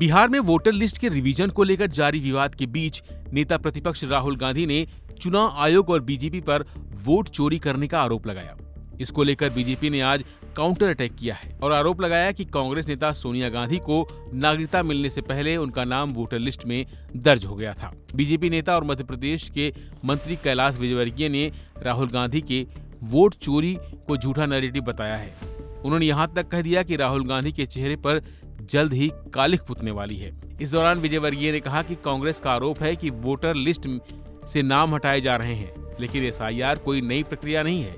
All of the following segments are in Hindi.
बिहार में वोटर लिस्ट के रिवीजन को लेकर जारी विवाद के बीच नेता प्रतिपक्ष राहुल गांधी ने चुनाव आयोग और बीजेपी पर वोट चोरी करने का आरोप लगाया। इसको लेकर बीजेपी ने आज काउंटर अटैक किया है और आरोप लगाया कि कांग्रेस नेता सोनिया गांधी को नागरिकता मिलने से पहले उनका नाम वोटर लिस्ट में दर्ज हो गया था। बीजेपी नेता और मध्य प्रदेश के मंत्री कैलाश विजयवर्गीय ने राहुल गांधी के वोट चोरी को झूठा नैरेटिव बताया है। उन्होंने यहां तक कह दिया कि राहुल गांधी के चेहरे पर जल्द ही कालिख पुतने वाली है। इस दौरान विजयवर्गीय ने कहा कि कांग्रेस का आरोप है कि वोटर लिस्ट से नाम हटाए जा रहे हैं, लेकिन एसआईआर कोई नई प्रक्रिया नहीं है।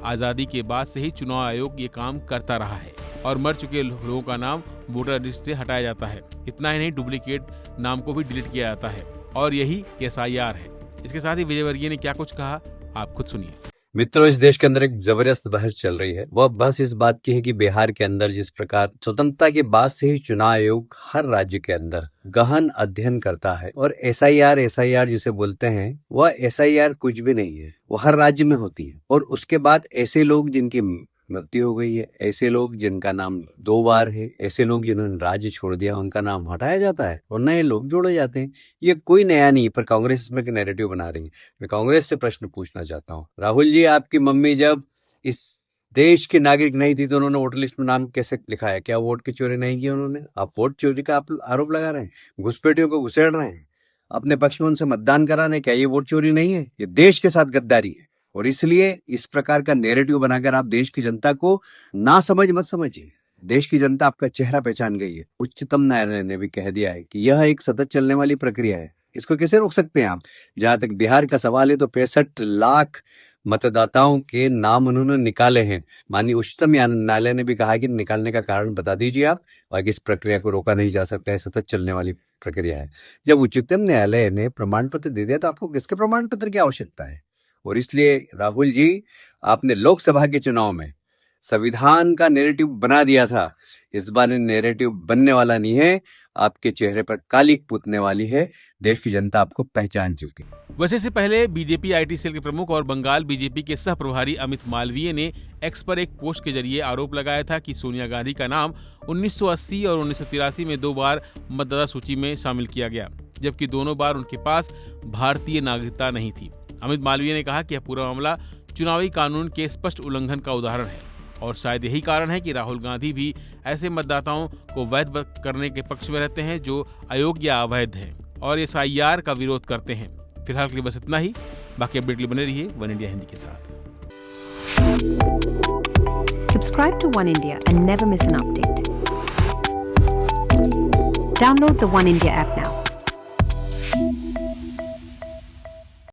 आजादी के बाद से ही चुनाव आयोग ये काम करता रहा है और मर चुके लोगों का नाम वोटर लिस्ट से हटाया जाता है। इतना ही नहीं, डुप्लीकेट नाम को भी डिलीट किया जाता है और यही एसआईआर है। इसके साथ ही विजयवर्गीय ने क्या कुछ कहा, आप खुद सुनिए। मित्रों, इस देश के अंदर एक जबरदस्त बहस चल रही है। वह बहस इस बात की है कि बिहार के अंदर जिस प्रकार स्वतंत्रता के बाद से ही चुनाव आयोग हर राज्य के अंदर गहन अध्ययन करता है और एसआईआर जिसे बोलते हैं, वह एसआईआर कुछ भी नहीं है, वो हर राज्य में होती है। और उसके बाद ऐसे लोग जिनकी मृत्यु हो गई है, ऐसे लोग जिनका नाम 2 बार है, ऐसे लोग जिन्होंने राज्य छोड़ दिया, उनका नाम हटाया जाता है और नए लोग जोड़े जाते हैं। ये कोई नया नहीं, पर कांग्रेस इसमें एक नैरेटिव बना रही है। मैं कांग्रेस से प्रश्न पूछना चाहता हूँ, राहुल जी, आपकी मम्मी जब इस देश की नागरिक नहीं थी तो उन्होंने वोटर लिस्ट में नाम कैसे लिखा है? क्या वोट की चोरी नहीं की उन्होंने? आप वोट चोरी का आप आरोप लगा रहे हैं, घुसपैठियों को घुसेड़ रहे हैं, अपने पक्ष में उनसे मतदान करा रहे हैं। क्या ये वोट चोरी नहीं है? ये देश के साथ गद्दारी है। और इसलिए इस प्रकार का नैरेटिव बनाकर आप देश की जनता को ना समझ मत समझिए। देश की जनता आपका चेहरा पहचान गई है। उच्चतम न्यायालय ने भी कह दिया है कि यह एक सतत चलने वाली प्रक्रिया है, इसको कैसे रोक सकते हैं आप? जहां तक बिहार का सवाल है तो 65 लाख मतदाताओं के नाम उन्होंने निकाले हैं। माननीय उच्चतम न्यायालय ने भी कहा कि निकालने का कारण बता दीजिए आप, और इस प्रक्रिया को रोका नहीं जा सकता है, सतत चलने वाली प्रक्रिया है। जब उच्चतम न्यायालय ने प्रमाण पत्र दे दिया तो आपको किसके प्रमाण पत्र की आवश्यकता है? और इसलिए राहुल जी, आपने लोकसभा के चुनाव में संविधान का नैरेटिव बना दिया था, इस बार नैरेटिव बनने वाला नहीं है, आपके चेहरे पर कालिख पुतने वाली है। देश की जनता आपको पहचान चुकी। वैसे इससे पहले बीजेपी आईटी सेल के प्रमुख और बंगाल बीजेपी के सह प्रभारी अमित मालवीय ने एक्स पर एक पोस्ट के जरिए आरोप लगाया था कि सोनिया गांधी का नाम 1980 और 1983 में 2 बार मतदाता सूची में शामिल किया गया, जबकि दोनों बार उनके पास भारतीय नागरिकता नहीं थी। अमित मालवीय ने कहा कि यह पूरा मामला चुनावी कानून के स्पष्ट उल्लंघन का उदाहरण है और शायद यही कारण है कि राहुल गांधी भी ऐसे मतदाताओं को वैध करने के पक्ष में रहते हैं जो अयोग्य या अवैध हैं और एसआईआर का विरोध करते हैं। फिलहाल के लिए बस इतना ही। बाकी अपडेट के लिए बने रहिए वन इंडिया हिंदी के साथ। Subscribe to One India and never miss an update. Download the One India app now.